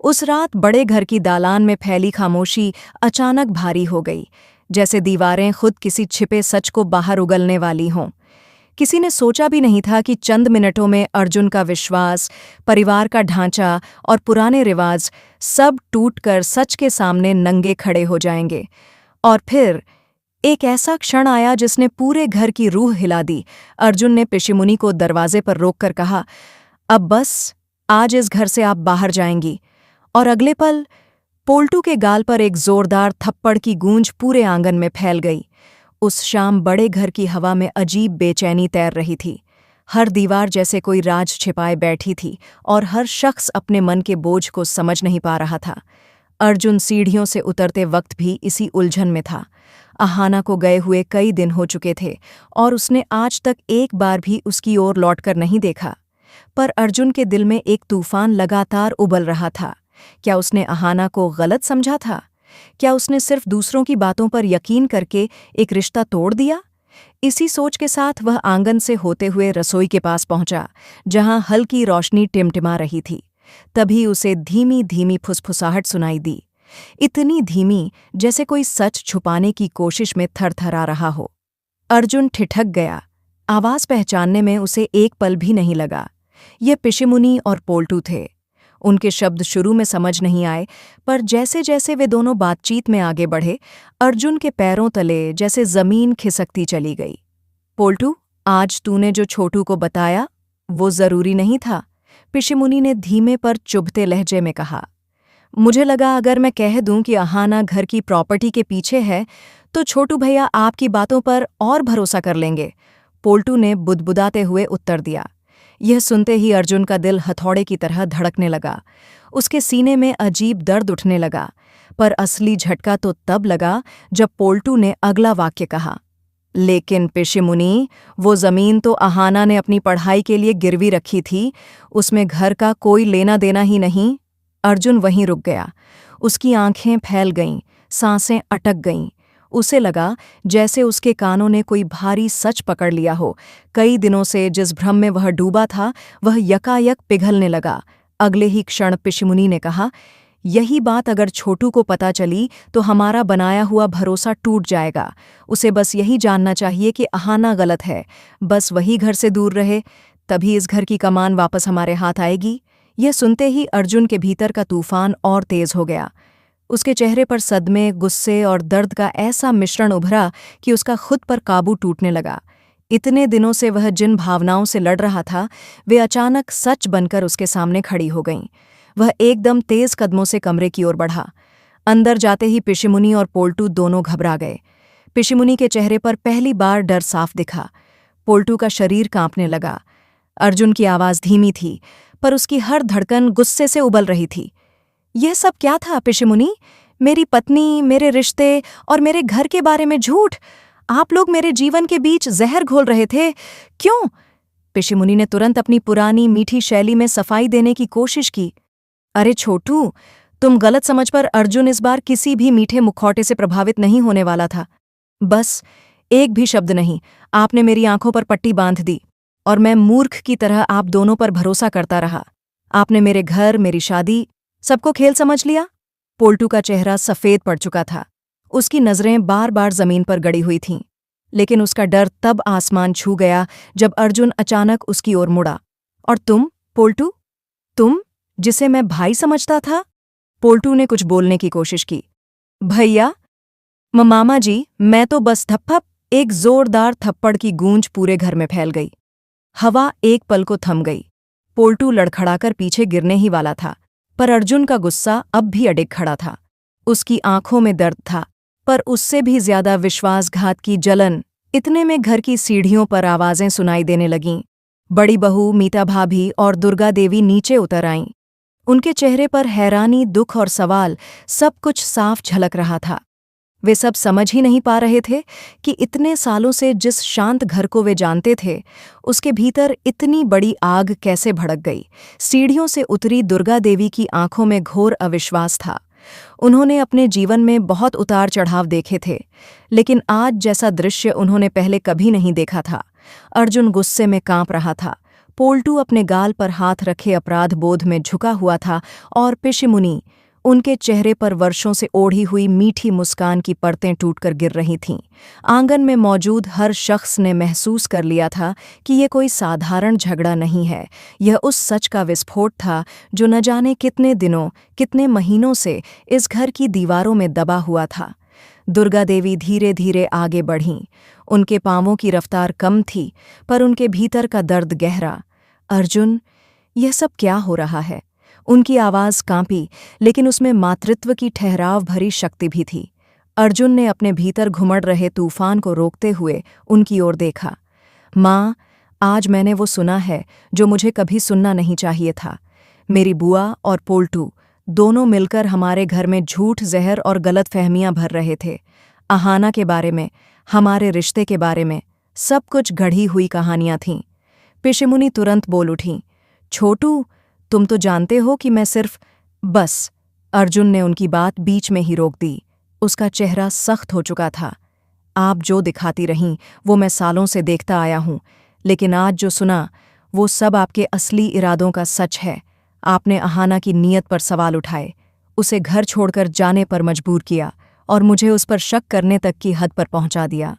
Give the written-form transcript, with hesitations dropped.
उस रात बड़े घर की दालान में फैली खामोशी अचानक भारी हो गई, जैसे दीवारें खुद किसी छिपे सच को बाहर उगलने वाली हों। किसी ने सोचा भी नहीं था कि चंद मिनटों में अर्जुन का विश्वास, परिवार का ढांचा और पुराने रिवाज सब टूटकर सच के सामने नंगे खड़े हो जाएंगे। और फिर एक ऐसा क्षण आया जिसने पूरे घर की रूह हिला दी। अर्जुन ने पिशिमुनी को दरवाजे पर रोककर कहा, अब बस, आज इस घर से आप बाहर जाएंगी। और अगले पल पोल्टू के गाल पर एक जोरदार थप्पड़ की गूंज पूरे आंगन में फैल गई। उस शाम बड़े घर की हवा में अजीब बेचैनी तैर रही थी। हर दीवार जैसे कोई राज छिपाए बैठी थी और हर शख्स अपने मन के बोझ को समझ नहीं पा रहा था। अर्जुन सीढ़ियों से उतरते वक्त भी इसी उलझन में था। अहाना को गए हुए कई दिन हो चुके थे और उसने आज तक एक बार भी उसकी ओर लौटकर नहीं देखा। पर अर्जुन के दिल में एक तूफान लगातार उबल रहा था। क्या उसने अहाना को गलत समझा था? क्या उसने सिर्फ दूसरों की बातों पर यकीन करके एक रिश्ता तोड़ दिया? इसी सोच के साथ वह आंगन से होते हुए रसोई के पास पहुंचा, जहां हल्की रोशनी टिमटिमा रही थी। तभी उसे धीमी धीमी फुसफुसाहट सुनाई दी, इतनी धीमी जैसे कोई सच छुपाने की कोशिश में थरथरा रहा हो। अर्जुन ठिठक गया। आवाज पहचानने में उसे एक पल भी नहीं लगा। ये पिशिमुनी और पोल्टू थे। उनके शब्द शुरू में समझ नहीं आए, पर जैसे जैसे वे दोनों बातचीत में आगे बढ़े, अर्जुन के पैरों तले जैसे जमीन खिसकती चली गई। पोल्टू, आज तूने जो छोटू को बताया, वो जरूरी नहीं था, पिशिमुनी ने धीमे पर चुभते लहजे में कहा। मुझे लगा अगर मैं कह दूं कि अहाना घर की प्रॉपर्टी के पीछे है, तो छोटू भैया आपकी बातों पर और भरोसा कर लेंगे, पोल्टू ने बुदबुदाते हुए उत्तर दिया। यह सुनते ही अर्जुन का दिल हथौड़े की तरह धड़कने लगा। उसके सीने में अजीब दर्द उठने लगा। पर असली झटका तो तब लगा जब पोल्टू ने अगला वाक्य कहा, लेकिन पिशिमुनी, वो जमीन तो अहाना ने अपनी पढ़ाई के लिए गिरवी रखी थी, उसमें घर का कोई लेना देना ही नहीं। अर्जुन वहीं रुक गया। उसकी आंखें फैल गईं, सांसें अटक गईं। उसे लगा जैसे उसके कानों ने कोई भारी सच पकड़ लिया हो। कई दिनों से जिस भ्रम में वह डूबा था, वह यकायक पिघलने लगा। अगले ही क्षण पिशिमुनी ने कहा, यही बात अगर छोटू को पता चली तो हमारा बनाया हुआ भरोसा टूट जाएगा। उसे बस यही जानना चाहिए कि अहाना गलत है, बस वही घर से दूर रहे, तभी इस घर की कमान वापस हमारे हाथ आएगी। यह सुनते ही अर्जुन के भीतर का तूफान और तेज हो गया। उसके चेहरे पर सदमे, गुस्से और दर्द का ऐसा मिश्रण उभरा कि उसका खुद पर काबू टूटने लगा। इतने दिनों से वह जिन भावनाओं से लड़ रहा था, वे अचानक सच बनकर उसके सामने खड़ी हो गईं। वह एकदम तेज कदमों से कमरे की ओर बढ़ा। अंदर जाते ही पिशिमुनी और पोल्टू दोनों घबरा गए। पिशिमुनी के चेहरे पर पहली बार डर साफ दिखा। पोल्टू का शरीर कांपने लगा। अर्जुन की आवाज धीमी थी, पर उसकी हर धड़कन गुस्से से उबल रही थी। यह सब क्या था पिशिमुनी? मेरी पत्नी, मेरे रिश्ते और मेरे घर के बारे में झूठ? आप लोग मेरे जीवन के बीच जहर घोल रहे थे, क्यों? पिशिमुनी ने तुरंत अपनी पुरानी मीठी शैली में सफाई देने की कोशिश की। अरे छोटू, तुम गलत समझ पर अर्जुन इस बार किसी भी मीठे मुखौटे से प्रभावित नहीं होने वाला था। बस एक भी शब्द नहीं, आपने मेरी आंखों पर पट्टी बांध दी और मैं मूर्ख की तरह आप दोनों पर भरोसा करता रहा। आपने मेरे घर, मेरी शादी, सबको खेल समझ लिया। पोल्टू का चेहरा सफेद पड़ चुका था। उसकी नजरें बार बार जमीन पर गड़ी हुई थीं, लेकिन उसका डर तब आसमान छू गया जब अर्जुन अचानक उसकी ओर मुड़ा। और तुम, पोल्टू, तुम जिसे मैं भाई समझता था? पोल्टू ने कुछ बोलने की कोशिश की। भैया, मामा जी, मैं तो बस धप्पप। एक जोरदार थप्पड़ की गूंज पूरे घर में फैल गई। हवा एक पल को थम गई। पोल्टू लड़खड़ाकर पीछे गिरने ही वाला था, पर अर्जुन का गुस्सा अब भी अडिग खड़ा था। उसकी आंखों में दर्द था, पर उससे भी ज्यादा विश्वासघात की जलन। इतने में घर की सीढ़ियों पर आवाजें सुनाई देने लगीं। बड़ी बहू, मीता भाभी और दुर्गा देवी नीचे उतर आईं। उनके चेहरे पर हैरानी, दुख और सवाल सब कुछ साफ झलक रहा था। वे सब समझ ही नहीं पा रहे थे कि इतने सालों से जिस शांत घर को वे जानते थे, उसके भीतर इतनी बड़ी आग कैसे भड़क गई। सीढ़ियों से उतरी दुर्गा देवी की आंखों में घोर अविश्वास था। उन्होंने अपने जीवन में बहुत उतार चढ़ाव देखे थे, लेकिन आज जैसा दृश्य उन्होंने पहले कभी नहीं देखा था। अर्जुन गुस्से में कांप रहा था। पोल्टू अपने गाल पर हाथ रखे अपराध बोध में झुका हुआ था और पिशिमुनी, उनके चेहरे पर वर्षों से ओढ़ी हुई मीठी मुस्कान की परतें टूटकर गिर रही थीं। आंगन में मौजूद हर शख्स ने महसूस कर लिया था कि ये कोई साधारण झगड़ा नहीं है, यह उस सच का विस्फोट था जो न जाने कितने दिनों, कितने महीनों से इस घर की दीवारों में दबा हुआ था। दुर्गा देवी धीरे धीरे आगे बढ़ीं। उनके पांवों की रफ्तार कम थी, पर उनके भीतर का दर्द गहरा। अर्जुन, यह सब क्या हो रहा है? उनकी आवाज़ कांपी, लेकिन उसमें मातृत्व की ठहराव भरी शक्ति भी थी। अर्जुन ने अपने भीतर घुमड़ रहे तूफान को रोकते हुए उनकी ओर देखा। माँ, आज मैंने वो सुना है जो मुझे कभी सुनना नहीं चाहिए था। मेरी बुआ और पोल्टू दोनों मिलकर हमारे घर में झूठ, जहर और गलतफहमियां भर रहे थे। अहाना के बारे में, हमारे रिश्ते के बारे में, सब कुछ गढ़ी हुई कहानियां थीं। पिशिमुनी तुरंत बोल उठी, छोटू, तुम तो जानते हो कि मैं सिर्फ बस। अर्जुन ने उनकी बात बीच में ही रोक दी। उसका चेहरा सख्त हो चुका था। आप जो दिखाती रहीं वो मैं सालों से देखता आया हूं, लेकिन आज जो सुना वो सब आपके असली इरादों का सच है। आपने अहाना की नीयत पर सवाल उठाए, उसे घर छोड़कर जाने पर मजबूर किया और मुझे उस पर शक करने तक की हद पर पहुंचा दिया।